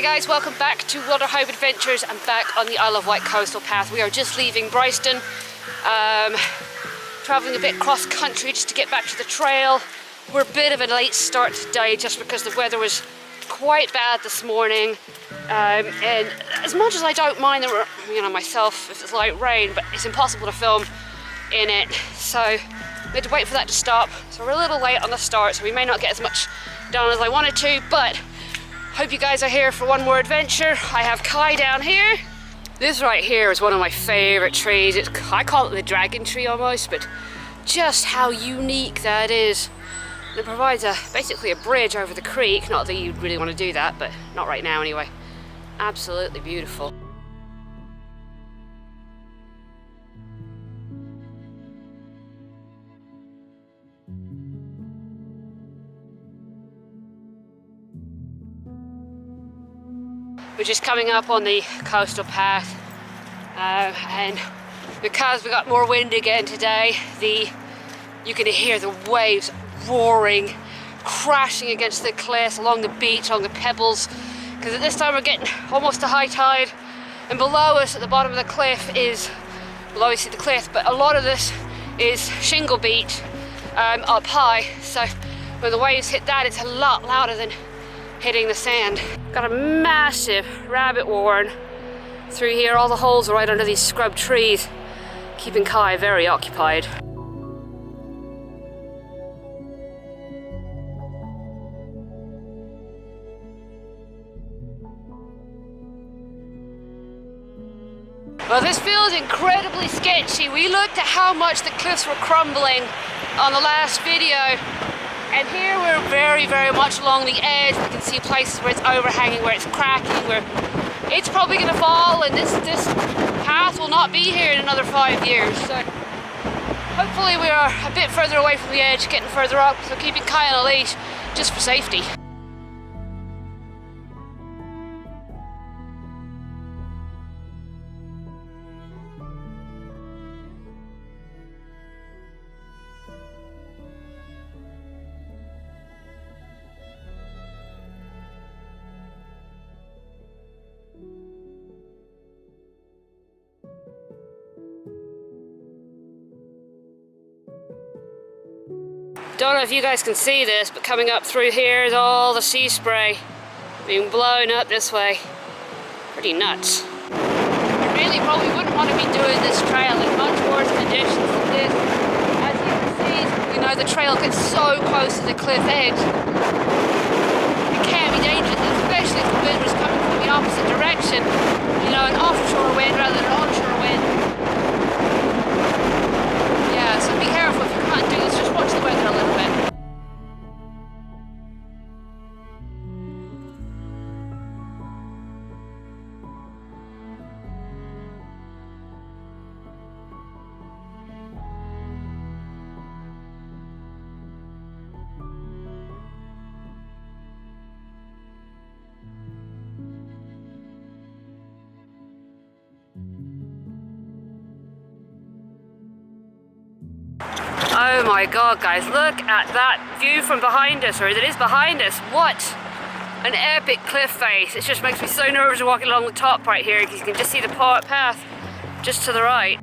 Hey guys, welcome back to Wilder Home Adventures. I'm back on the Isle of Wight coastal path. We are just leaving Brighstone, travelling a bit cross country just to get back to the trail. We're a bit of a late start today just because the weather was quite bad this morning. And as much as I don't mind myself if it's light rain, but it's impossible to film in it. So we had to wait for that to stop. So we're a little late on the start, so we may not get as much done as I wanted to, but hope you guys are here for one more adventure. I have Kai down here. This right here is one of my favorite trees. I call it the dragon tree almost, but just how unique that is. It provides basically a bridge over the creek. Not that you'd really want to do that, but not right now anyway. Absolutely beautiful. We're just coming up on the coastal path, and because we got more wind again today, you can hear the waves roaring, crashing against the cliffs, along the beach, along the pebbles, because at this time we're getting almost to high tide, and below us at the bottom of the cliff is, well, obviously the cliff, but a lot of this is shingle beach up high, so when the waves hit that, it's a lot louder than hitting the sand. Got a massive rabbit warren through here. All the holes are right under these scrub trees, keeping Kai very occupied. Well, this feels incredibly sketchy. We looked at how much the cliffs were crumbling on the last video, and here we're very, very much along the edge. We can see places where it's overhanging, where it's cracking, where it's probably going to fall, and this path will not be here in another 5 years. So hopefully we are a bit further away from the edge, getting further up, so keeping Kai on a leash just for safety. Don't know if you guys can see this, but coming up through here is all the sea spray being blown up this way. Pretty nuts. You really probably wouldn't want to be doing this trail in much worse conditions than this. As you can see, the trail gets so close to the cliff edge. It can be dangerous, especially if the wind was coming from the opposite direction. An offshore wind rather than an onshore wind. Yeah, so be careful if you can't do this, just watch the weather a little bit. Oh my god, guys, look at that view from behind us, or it is behind us. What an epic cliff face. It just makes me so nervous walking along the top right here, because you can just see the path just to the right.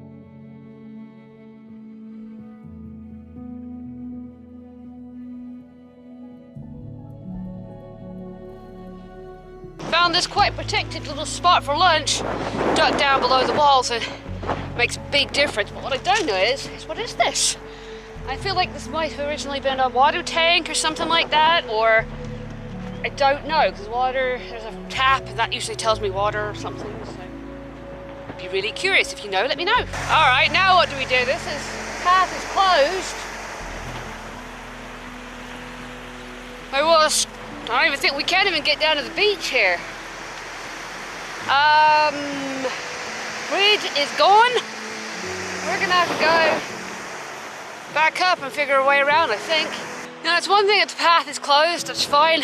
Found this quite protected little spot for lunch, ducked down below the walls, and makes a big difference. But what I don't know is what is this? I feel like this might have originally been a water tank or something like that, or I don't know, because there's a tap and that usually tells me water or something, so I'd be really curious. If you know, let me know. All right, now what do we do? This path is closed. I don't even think we can even get down to the beach here. Bridge is gone. We're gonna have to go back up and figure a way around, I think. It's one thing if the path is closed, that's fine.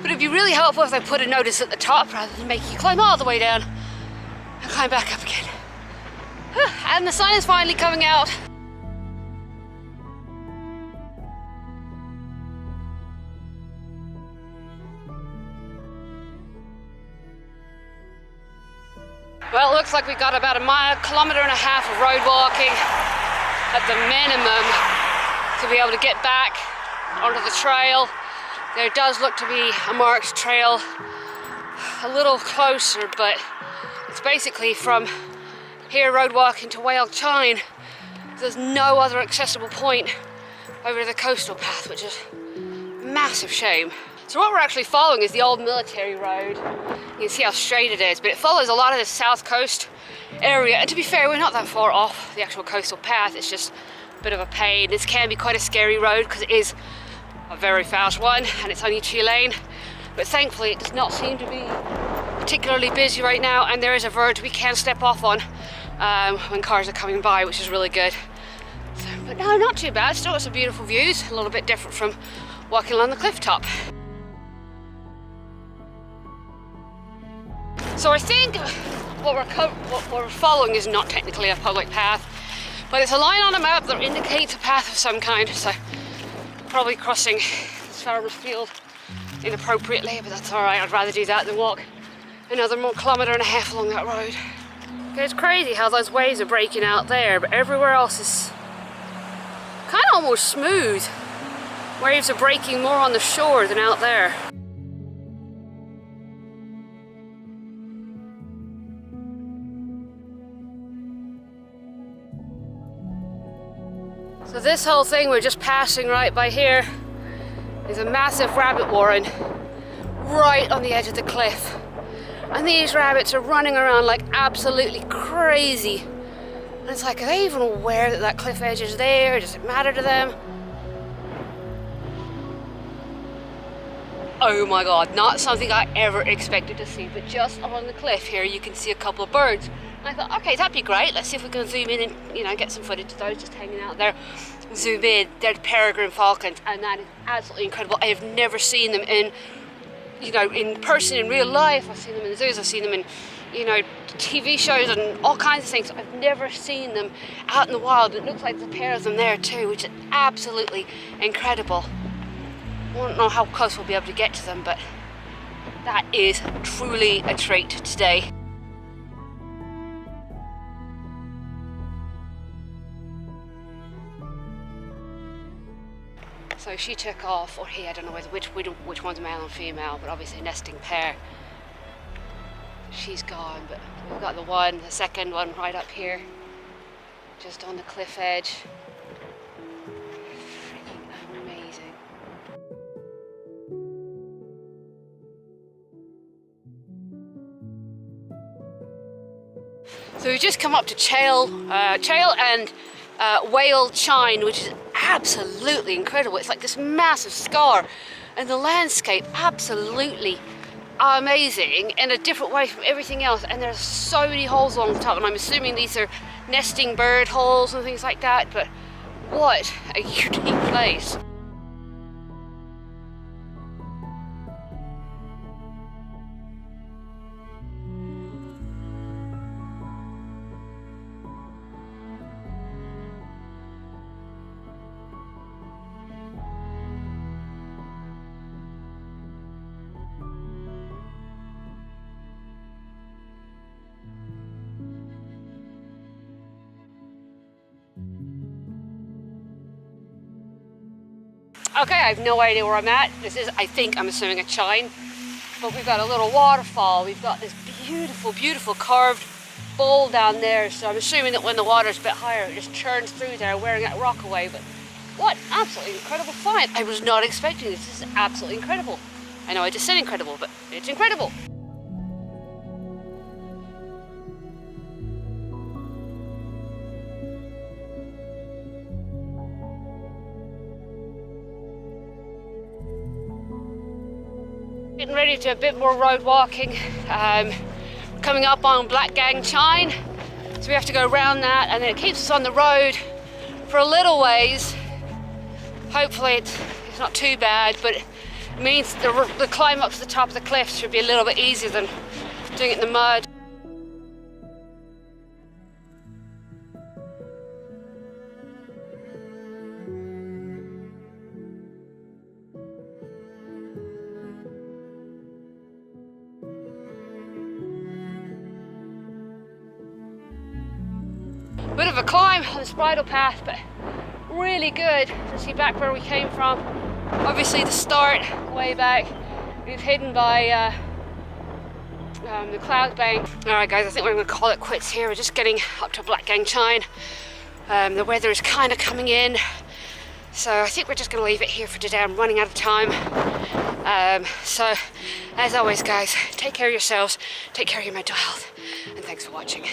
But it'd be really helpful if they put a notice at the top rather than make you climb all the way down and climb back up again. And the sun is finally coming out. Well, it looks like we've got about a kilometre and a half of road walking at the minimum to be able to get back onto the trail. There does look to be a marked trail a little closer, but it's basically from here road walking to Chine. There's no other accessible point over the coastal path, which is a massive shame. So what we're actually following is the old military road. You can see how straight it is, but it follows a lot of the south coast area. And to be fair, we're not that far off the actual coastal path. It's just a bit of a pain. This can be quite a scary road because it is a very fast one and it's only 2-lane. But thankfully it does not seem to be particularly busy right now, and there is a verge we can step off on when cars are coming by, which is really good. So, but no, not too bad. Still got some beautiful views, a little bit different from walking along the cliff top. So I think what we're following is not technically a public path, but it's a line on a map that indicates a path of some kind, so probably crossing this farmer's field inappropriately, but that's alright. I'd rather do that than walk another kilometre and a half along that road. It's crazy how those waves are breaking out there, but everywhere else is kind of almost smooth. Waves are breaking more on the shore than out there. So this whole thing we're just passing right by here is a massive rabbit warren right on the edge of the cliff. And these rabbits are running around like absolutely crazy. And it's like, are they even aware that that cliff edge is there? Does it matter to them? Oh my god, not something I ever expected to see, but just along the cliff here you can see a couple of birds. And I thought, okay, that'd be great. Let's see if we can zoom in and, you know, get some footage of those just hanging out there. Zoom in, they're peregrine falcons, and that is absolutely incredible. I have never seen them in, you know, in person, in real life. I've seen them in the zoos, I've seen them in, you know, TV shows and all kinds of things. I've never seen them out in the wild. It looks like there's a pair of them there too, which is absolutely incredible. I don't know how close we'll be able to get to them, but that is truly a treat today. So she took off, or he, I don't know which one's male and female, but obviously a nesting pair. She's gone, but we've got the second one right up here, just on the cliff edge. Freaking amazing. So we've just come up to Chine and Chine, which is absolutely incredible. It's like this massive scar, and the landscape absolutely amazing in a different way from everything else. And there's so many holes along the top, and I'm assuming these are nesting bird holes and things like that, but what a unique place. Okay, I have no idea where I'm at. This is, I'm assuming a chine, but we've got a little waterfall. We've got this beautiful, beautiful carved bowl down there. So I'm assuming that when the water's a bit higher, it just churns through there, wearing that rock away. But what absolutely incredible find. I was not expecting this. This is absolutely incredible. I know I just said incredible, but it's incredible. Getting ready to do a bit more road walking. Coming up on Blackgang Chine, so we have to go around that, and then it keeps us on the road for a little ways. Hopefully it's not too bad, but it means the climb up to the top of the cliff should be a little bit easier than doing it in the mud. Bit of a climb on this bridle path, but really good to see back where we came from. Obviously the start way back, we've hidden by the cloud bank. Alright guys, I think we're going to call it quits here. We're just getting up to Blackgang Chine. The weather is kind of coming in, so I think we're just going to leave it here for today. I'm running out of time. So as always guys, take care of yourselves, take care of your mental health, and thanks for watching.